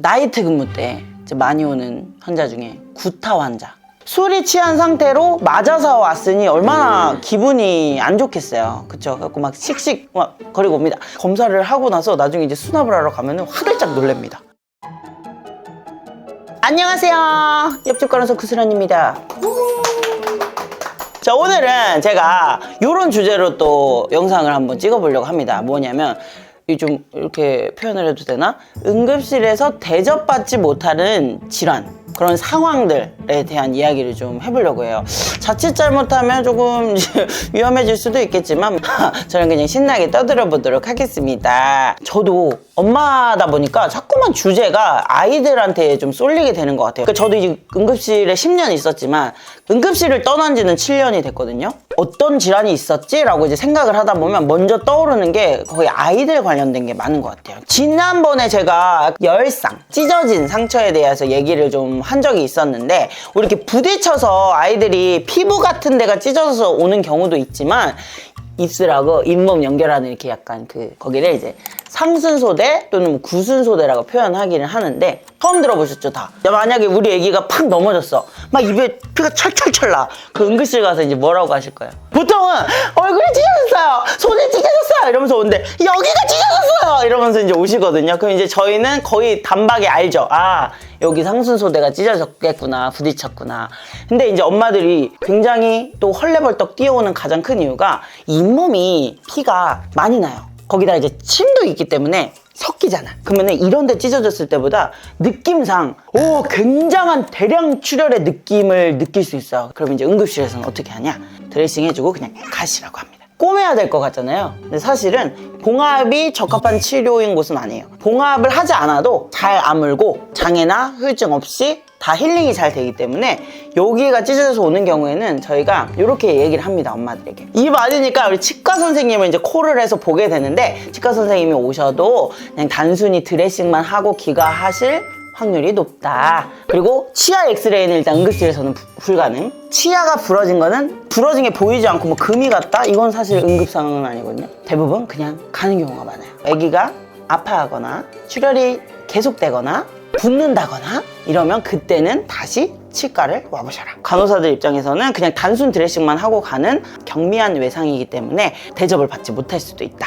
나이트 근무 때 이제 많이 오는 환자 중에 구타 환자. 술이 취한 상태로 맞아서 왔으니 얼마나 기분이 안 좋겠어요. 그쵸? 그래갖고 막 씩씩 막 거리고 옵니다. 검사를 하고 나서 나중에 이제 수납을 하러 가면 화들짝 놀랍니다. 안녕하세요. 옆집 간호사 구슬환입니다. 자, 오늘은 제가 이런 주제로 또 영상을 한번 찍어보려고 합니다. 뭐냐면 좀 이렇게 표현을 해도 되나? 응급실에서 대접받지 못하는 질환, 그런 상황들에 대한 이야기를 좀 해보려고 해요. 자칫 잘못하면 조금 위험해질 수도 있겠지만 저는 그냥 신나게 떠들어 보도록 하겠습니다. 저도 엄마다 보니까 자꾸만 주제가 아이들한테 좀 쏠리게 되는 것 같아요. 그러니까 저도 이제 응급실에 10년 있었지만 응급실을 떠난 지는 7년이 됐거든요. 어떤 질환이 있었지? 라고 이제 생각을 하다 보면 먼저 떠오르는 게 거의 아이들 관련된 게 많은 것 같아요. 지난번에 제가 열상, 찢어진 상처에 대해서 얘기를 좀 한 적이 있었는데, 우리 이렇게 부딪혀서 아이들이 피부 같은 데가 찢어져서 오는 경우도 있지만, 입술하고 잇몸 연결하는 이렇게 약간 거기를 이제 상순소대 또는 구순소대라고 표현하기는 하는데, 처음 들어보셨죠, 다? 만약에 우리 애기가 팍 넘어졌어. 막 입에 피가 철철철 나. 그 응급실 가서 이제 뭐라고 하실 거예요? 보통은 얼굴이 찢어졌어요, 손이 찢어졌어요 이러면서 오는데, 여기가 찢어졌어요 이러면서 이제 오시거든요. 그럼 이제 저희는 거의 단박에 알죠. 아, 여기 상순소대가 찢어졌겠구나, 부딪혔구나. 근데 이제 엄마들이 굉장히 또 헐레벌떡 뛰어오는 가장 큰 이유가 잇몸이 피가 많이 나요. 거기다 이제 침도 있기 때문에 섞이잖아. 그러면 이런 데 찢어졌을 때보다 느낌상 굉장한 대량 출혈의 느낌을 느낄 수 있어요. 그럼 이제 응급실에서는 어떻게 하냐? 드레싱 해주고 그냥 가시라고 합니다. 꼬매야 될 것 같잖아요. 근데 사실은 봉합이 적합한 치료인 곳은 아니에요. 봉합을 하지 않아도 잘 아물고 장애나 후유증 없이 다 힐링이 잘 되기 때문에 여기가 찢어져서 오는 경우에는 저희가 이렇게 얘기를 합니다, 엄마들에게. 이 말이니까 우리 치과 선생님을 이제 콜을 해서 보게 되는데, 치과 선생님이 오셔도 그냥 단순히 드레싱만 하고 귀가하실 확률이 높다. 그리고 치아 엑스레이는 일단 응급실에서는 불가능. 치아가 부러진 거는 부러진 게 보이지 않고 뭐 금이 갔다? 이건 사실 응급 상황은 아니거든요. 대부분 그냥 가는 경우가 많아요. 아기가 아파하거나 출혈이 계속되거나 붓는다거나 이러면 그때는 다시 치과를 와보셔라. 간호사들 입장에서는 그냥 단순 드레싱만 하고 가는 경미한 외상이기 때문에 대접을 받지 못할 수도 있다.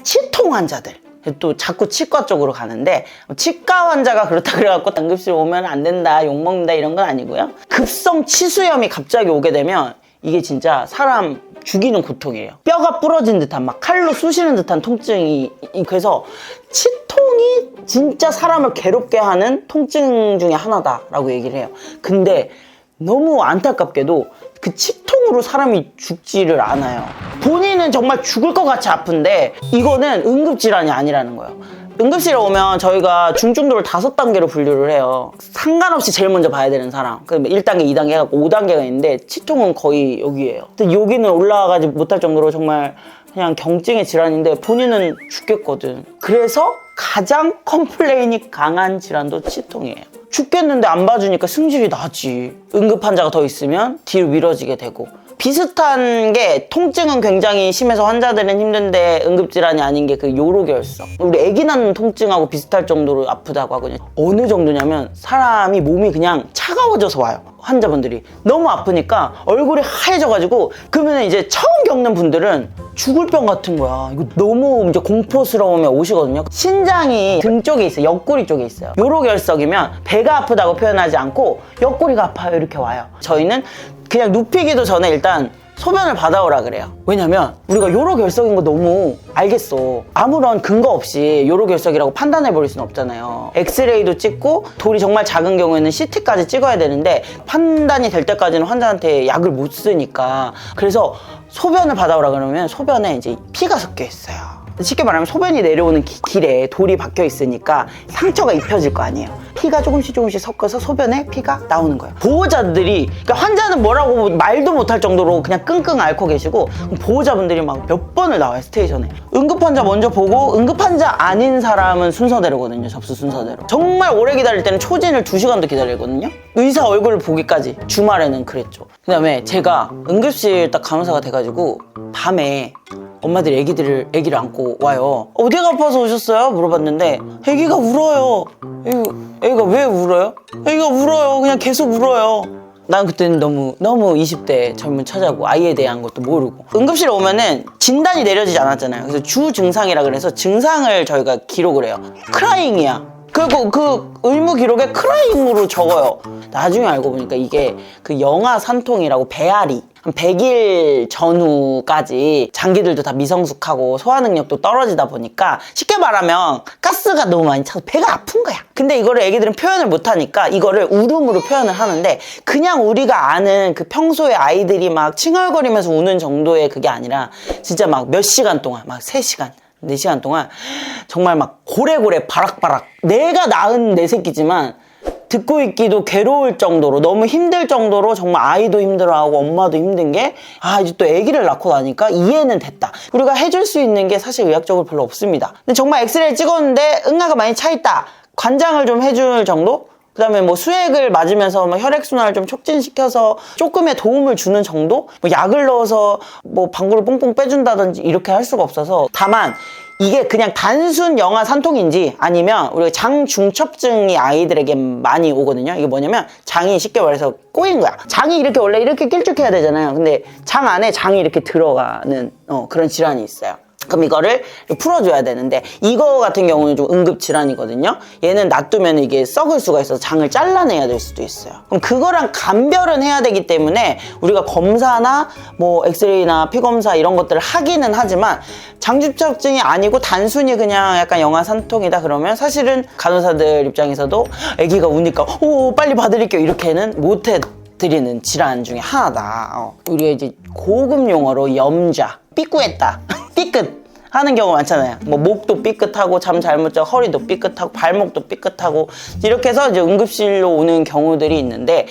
치통 환자들 또 자꾸 치과 쪽으로 가는데, 치과 환자가 그렇다 그래갖고 응급실 오면 안 된다, 욕먹는다 이런 건 아니고요. 급성 치수염이 갑자기 오게 되면 이게 진짜 사람 죽이는 고통이에요. 뼈가 부러진 듯한, 막 칼로 쑤시는 듯한 통증이. 그래서 치통이 진짜 사람을 괴롭게 하는 통증 중에 하나다라고 얘기를 해요. 근데 너무 안타깝게도 그 치통으로 사람이 죽지를 않아요. 본인은 정말 죽을 것 같이 아픈데 이거는 응급질환이 아니라는 거예요. 응급실에 오면 저희가 중증도를 5단계로 분류를 해요. 상관없이 제일 먼저 봐야 되는 사람. 1단계, 2단계 해갖고 5단계가 있는데, 치통은 거의 여기예요. 근데 여기는 올라가지 못할 정도로 정말 그냥 경증의 질환인데 본인은 죽겠거든. 그래서 가장 컴플레인이 강한 질환도 치통이에요. 죽겠는데 안 봐주니까 승질이 나지. 응급 환자가 더 있으면 뒤로 미뤄지게 되고. 비슷한 게, 통증은 굉장히 심해서 환자들은 힘든데 응급질환이 아닌 게 그 요로결석. 우리 애기 낳는 통증하고 비슷할 정도로 아프다고 하거든요. 어느 정도냐면 사람이 몸이 그냥 차가워져서 와요. 환자분들이 너무 아프니까 얼굴이 하얘져가지고, 그러면 이제 처음 겪는 분들은 죽을 병 같은 거야. 이거 너무 이제 공포스러우면 오시거든요. 신장이 등 쪽에 있어요. 옆구리 쪽에 있어요. 요로결석이면 배가 아프다고 표현하지 않고 옆구리가 아파요 이렇게 와요. 저희는 그냥 눕히기도 전에 일단 소변을 받아오라 그래요. 왜냐면 우리가 요로결석인 거 너무 알겠어. 아무런 근거 없이 요로결석이라고 판단해버릴 수는 없잖아요. 엑스레이도 찍고 돌이 정말 작은 경우에는 CT까지 찍어야 되는데 판단이 될 때까지는 환자한테 약을 못 쓰니까. 그래서 소변을 받아오라 그러면 소변에 이제 피가 섞여 있어요. 쉽게 말하면 소변이 내려오는 길에 돌이 박혀 있으니까 상처가 입혀질 거 아니에요. 피가 조금씩 섞어서 소변에 피가 나오는 거예요. 보호자들이, 그러니까 환자는 뭐라고 말도 못할 정도로 그냥 끙끙 앓고 계시고, 보호자분들이 막 몇 번을 나와요, 스테이션에. 응급환자 먼저 보고 응급환자 아닌 사람은 순서대로거든요, 접수 순서대로. 정말 오래 기다릴 때는 초진을 2시간도 기다리거든요. 의사 얼굴을 보기까지. 주말에는 그랬죠. 그 다음에 제가 응급실 딱 간호사가 돼가지고 밤에 엄마들이 애기를 안고 와요. 어디가 아파서 오셨어요? 물어봤는데 애기가 울어요. 애기가 왜 울어요? 애기가 울어요. 그냥 계속 울어요. 난 그때는 너무 20대 젊은 처자고 아이에 대한 것도 모르고 응급실에 오면은 진단이 내려지지 않았잖아요. 그래서 주 증상이라 그래서 증상을 저희가 기록을 해요. 크라잉이야. 그리고 그 의무 기록에 크라잉으로 적어요. 나중에 알고 보니까 이게 그 영아 산통이라고 배앓이 한 100일 전후까지 장기들도 다 미성숙하고 소화 능력도 떨어지다 보니까 쉽게 말하면 가스가 너무 많이 차서 배가 아픈 거야. 근데 이거를 애기들은 표현을 못하니까 이거를 울음으로 표현을 하는데 그냥 우리가 아는 그 평소에 아이들이 막 칭얼거리면서 우는 정도의 그게 아니라 진짜 막 몇 시간 동안 막 3시간 4시간 동안 정말 막 고래고래 바락바락 내가 낳은 내 새끼지만 듣고 있기도 괴로울 정도로 너무 힘들 정도로 정말 아이도 힘들어하고 엄마도 힘든 게 이제 또 아기를 낳고 나니까 이해는 됐다. 우리가 해줄 수 있는 게 사실 의학적으로 별로 없습니다. 근데 정말 엑스레이를 찍었는데 응아가 많이 차 있다. 관장을 좀 해줄 정도? 그 다음에 뭐 수액을 맞으면서 뭐 혈액순환을 좀 촉진시켜서 조금의 도움을 주는 정도? 뭐 약을 넣어서 뭐 방구를 뽕뽕 빼준다든지 이렇게 할 수가 없어서 다만 이게 그냥 단순 영아 산통인지 아니면 우리가 장중첩증이 아이들에게 많이 오거든요. 이게 뭐냐면 장이 쉽게 말해서 꼬인 거야. 장이 이렇게 원래 이렇게 길쭉해야 되잖아요. 근데 장 안에 장이 이렇게 들어가는 그런 질환이 있어요. 그럼 이거를 풀어줘야 되는데 이거 같은 경우는 좀 응급질환이거든요. 얘는 놔두면 이게 썩을 수가 있어서 장을 잘라내야 될 수도 있어요. 그럼 그거랑 감별은 해야 되기 때문에 우리가 검사나 뭐 엑스레이나 피검사 이런 것들을 하기는 하지만 장중첩증이 아니고 단순히 그냥 약간 영아 산통이다 그러면 사실은 간호사들 입장에서도 아기가 우니까 빨리 봐드릴게요 이렇게는 못해 드리는 질환 중에 하나다. 우리가 이제 고급 용어로 염좌, 삐꾸했다, 삐끗 하는 경우가 많잖아요. 뭐 목도 삐끗하고 잠 잘못 자 허리도 삐끗하고 발목도 삐끗하고 이렇게 해서 이제 응급실로 오는 경우들이 있는데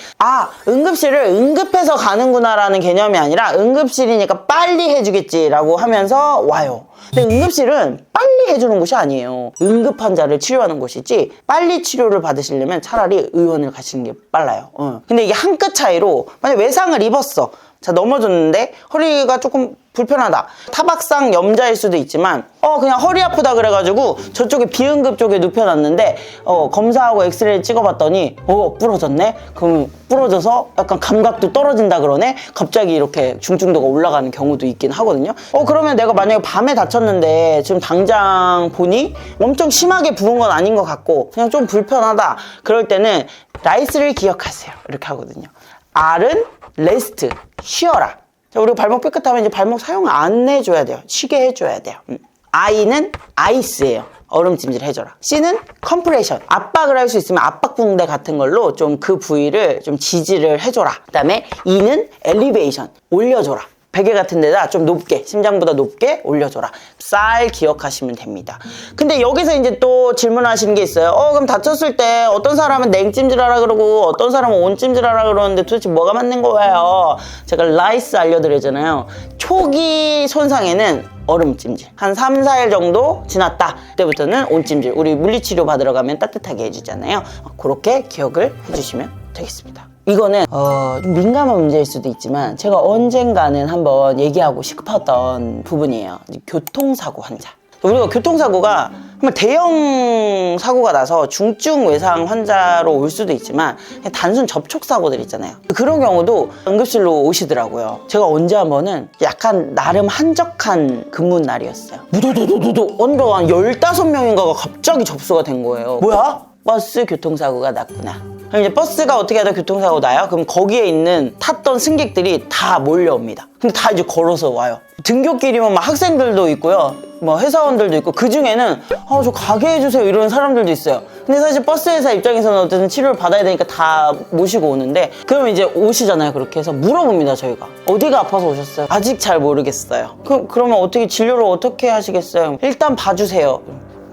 응급실을 응급해서 가는구나라는 개념이 아니라 응급실이니까 빨리 해주겠지라고 하면서 와요. 근데 응급실은 빨리 해주는 곳이 아니에요. 응급 환자를 치료하는 곳이지 빨리 치료를 받으시려면 차라리 의원을 가시는 게 빨라요. 근데 이게 한 끗 차이로 만약 외상을 입었어. 자, 넘어졌는데 허리가 조금 불편하다. 타박상 염좌일 수도 있지만 그냥 허리 아프다 그래가지고 저쪽에 비응급 쪽에 눕혀놨는데 검사하고 엑스레이 찍어봤더니 부러졌네? 그럼 부러져서 약간 감각도 떨어진다 그러네? 갑자기 이렇게 중증도가 올라가는 경우도 있긴 하거든요. 그러면 내가 만약에 밤에 다쳤는데 지금 당장 보니 엄청 심하게 부은 건 아닌 것 같고 그냥 좀 불편하다. 그럴 때는 라이스를 기억하세요. 이렇게 하거든요. R은 레스트, 쉬어라. 우리가 발목 삐끗하면 이제 발목 사용 안 해줘야 돼요. 쉬게 해줘야 돼요. I는 아이스예요. 얼음찜질 해줘라. C는 컴프레션. 압박을 할 수 있으면 압박붕대 같은 걸로 좀 그 부위를 좀 지지를 해줘라. 그 다음에 E는 엘리베이션. 올려줘라. 베개 같은 데다 좀 높게, 심장보다 높게 올려줘라. 쌀 기억하시면 됩니다. 근데 여기서 이제 또 질문하시는 게 있어요. 그럼 다쳤을 때 어떤 사람은 냉찜질하라 그러고 어떤 사람은 온찜질하라 그러는데 도대체 뭐가 맞는 거예요? 제가 라이스 알려드렸잖아요. 초기 손상에는 얼음찜질. 한 3, 4일 정도 지났다. 그때부터는 온찜질. 우리 물리치료 받으러 가면 따뜻하게 해주잖아요. 그렇게 기억을 해주시면 되겠습니다. 이거는 좀 민감한 문제일 수도 있지만 제가 언젠가는 한번 얘기하고 싶었던 부분이에요. 교통사고 환자. 우리가 교통사고가 정말 대형 사고가 나서 중증 외상 환자로 올 수도 있지만 그냥 단순 접촉사고들 있잖아요. 그런 경우도 응급실로 오시더라고요. 제가 언제 한 번은 약간 나름 한적한 근무 날이었어요. 무도도도도도 언더가 한 15명인가가 갑자기 접수가 된 거예요. 뭐야? 버스 교통사고가 났구나. 그럼 이제 버스가 어떻게 하다 교통사고 나요? 그럼 거기에 있는 탔던 승객들이 다 몰려옵니다. 근데 다 이제 걸어서 와요. 등굣길이면 막 학생들도 있고요. 뭐 회사원들도 있고 그 중에는 저 가게 해주세요 이런 사람들도 있어요. 근데 사실 버스 회사 입장에서는 어쨌든 치료를 받아야 되니까 다 모시고 오는데 그러면 이제 오시잖아요. 그렇게 해서 물어봅니다. 저희가 어디가 아파서 오셨어요? 아직 잘 모르겠어요. 그러면 어떻게 진료를 어떻게 하시겠어요? 일단 봐주세요.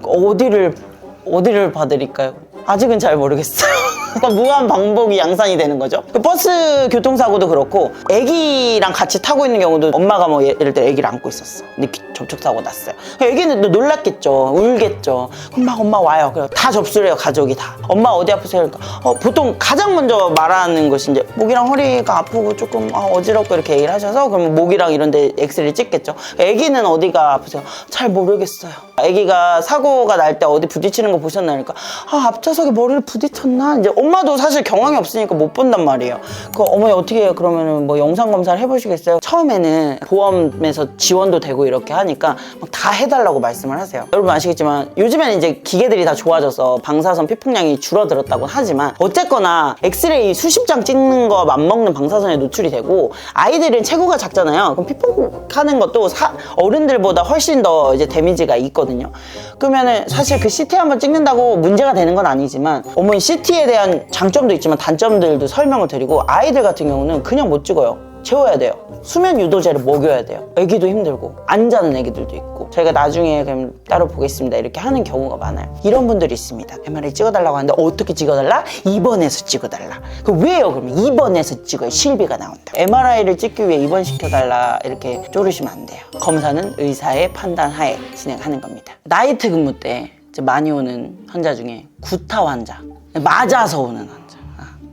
어디를 봐드릴까요? 아직은 잘 모르겠어요. 그러니까 무한 반복이 양산이 되는 거죠. 그 버스 교통사고도 그렇고 애기랑 같이 타고 있는 경우도 엄마가 뭐 예를 들어 애기를 안고 있었어. 근데 접촉사고 났어요. 애기는 놀랐겠죠. 울겠죠. 그럼 막 엄마 와요. 그래서 다 접수를 해요. 가족이 다. 엄마 어디 아프세요? 그러니까 보통 가장 먼저 말하는 것이 이제 목이랑 허리가 아프고 조금 어지럽고 이렇게 얘기를 하셔서 그럼 목이랑 이런 데 엑스레이 찍겠죠. 애기는 어디가 아프세요? 잘 모르겠어요. 애기가 사고가 날 때 어디 부딪히는 거 보셨나? 그러니까 앞좌석에 머리를 부딪혔나? 이제 엄마도 사실 경황이 없으니까 못 본단 말이에요. 어머니 어떻게 해요? 그러면은 뭐 영상 검사를 해보시겠어요? 처음에는 보험에서 지원도 되고 이렇게 하니까 막 다 해달라고 말씀을 하세요. 여러분 아시겠지만 요즘에는 이제 기계들이 다 좋아져서 방사선 피폭량이 줄어들었다고 하지만 어쨌거나 엑스레이 수십 장 찍는 거 맞먹는 방사선에 노출이 되고 아이들은 체구가 작잖아요. 그럼 피폭하는 것도 어른들보다 훨씬 더 이제 데미지가 있거든요. 그러면은 사실 그 CT 한번 찍는다고 문제가 되는 건 아니지만 어머니 CT에 대한 장점도 있지만 단점들도 설명을 드리고 아이들 같은 경우는 그냥 못 찍어요. 재워야 돼요. 수면 유도제를 먹여야 돼요. 애기도 힘들고 안 자는 애기들도 있고 저희가 나중에 그럼 따로 보겠습니다 이렇게 하는 경우가 많아요. 이런 분들이 있습니다. MRI 찍어달라고 하는데 어떻게 찍어달라? 2번에서 찍어달라. 왜요? 그러면 2번에서 찍어야 실비가 나온다. MRI를 찍기 위해 입원시켜달라 이렇게 쪼르시면 안 돼요. 검사는 의사의 판단 하에 진행하는 겁니다. 나이트 근무 때 많이 오는 환자 중에 구타 환자, 맞아서 오는 환자,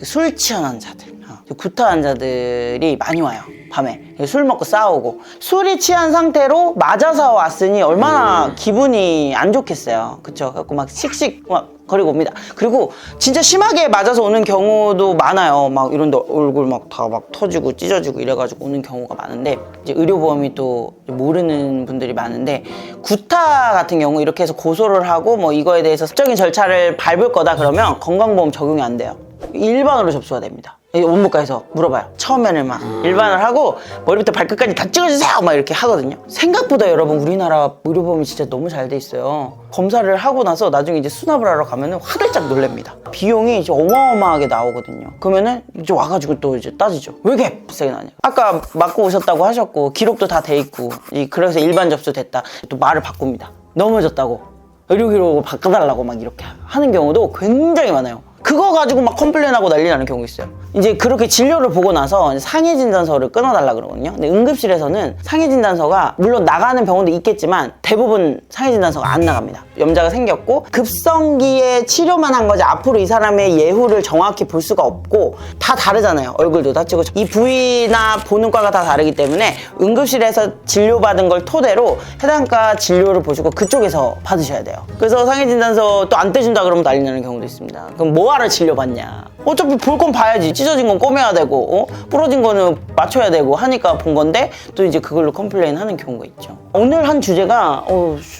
술 취한 환자들, 구타 환자들이 많이 와요. 밤에 술 먹고 싸우고 술이 취한 상태로 맞아서 왔으니 얼마나 기분이 안 좋겠어요. 그쵸? 그래갖고 막 씩씩 막 거리고 옵니다. 그리고 진짜 심하게 맞아서 오는 경우도 많아요. 막 이런데 얼굴 막 다 막 터지고 찢어지고 이래가지고 오는 경우가 많은데 이제 의료보험이 또 모르는 분들이 많은데 구타 같은 경우 이렇게 해서 고소를 하고 뭐 이거에 대해서 법적인 절차를 밟을 거다 그러면 건강보험 적용이 안 돼요. 일반으로 접수가 됩니다. 원무과에서 물어봐요. 처음에는 막 일반을 하고 머리부터 발끝까지 다 찍어주세요 막 이렇게 하거든요. 생각보다 여러분 우리나라 의료보험이 진짜 너무 잘 돼 있어요. 검사를 하고 나서 나중에 이제 수납을 하러 가면은 화들짝 놀랍니다. 비용이 이제 어마어마하게 나오거든요. 그러면은 이제 와가지고 또 이제 따지죠. 왜 이렇게 비싸게 나냐? 아까 맞고 오셨다고 하셨고 기록도 다 돼 있고 그래서 일반 접수 됐다. 또 말을 바꿉니다. 넘어졌다고 의료기록을 바꿔달라고 막 이렇게 하는 경우도 굉장히 많아요. 그거 가지고 막 컴플레인하고 난리 나는 경우 있어요. 이제 그렇게 진료를 보고 나서 상해 진단서를 끊어달라 그러거든요. 근데 응급실에서는 상해 진단서가 물론 나가는 병원도 있겠지만 대부분 상해 진단서가 안 나갑니다. 염자가 생겼고 급성기에 치료만 한 거지 앞으로 이 사람의 예후를 정확히 볼 수가 없고 다 다르잖아요. 얼굴도 다치고 이 부위나 보는 과가 다 다르기 때문에 응급실에서 진료받은 걸 토대로 해당과 진료를 보시고 그쪽에서 받으셔야 돼요. 그래서 상해 진단서 또 안 떼준다 그러면 난리 나는 경우도 있습니다. 그럼 뭐하러 진료받냐? 어차피 볼 건 봐야지. 찢어진 건 꼬매야 되고 부러진 거는 맞춰야 되고 하니까 본 건데 또 이제 그걸로 컴플레인 하는 경우가 있죠. 오늘 한 주제가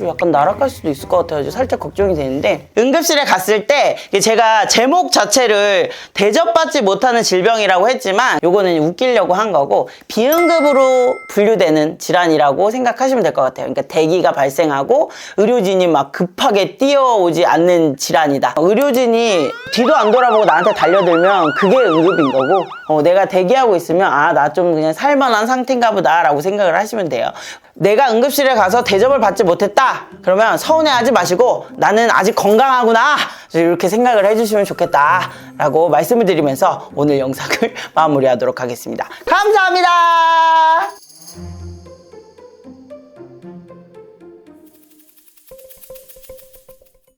약간 날아갈 수도 있을 것 같아요. 살짝 걱정이 되는데 응급실에 갔을 때 제가 제목 자체를 대접받지 못하는 질병이라고 했지만 요거는 웃기려고 한 거고 비응급으로 분류되는 질환이라고 생각하시면 될 것 같아요. 그러니까 대기가 발생하고 의료진이 막 급하게 뛰어오지 않는 질환이다. 의료진이 뒤도 안 돌아보고 나한테 달려들면 그게 응급인 거고 내가 대기하고 있으면 나 좀 그냥 살만한 상태인가 보다 라고 생각을 하시면 돼요. 내가 응급실에 가서 대접을 받지 못했다 그러면 서운해하지 마시고 나는 아직 건강하구나 이렇게 생각을 해주시면 좋겠다 라고 말씀을 드리면서 오늘 영상을 마무리하도록 하겠습니다. 감사합니다.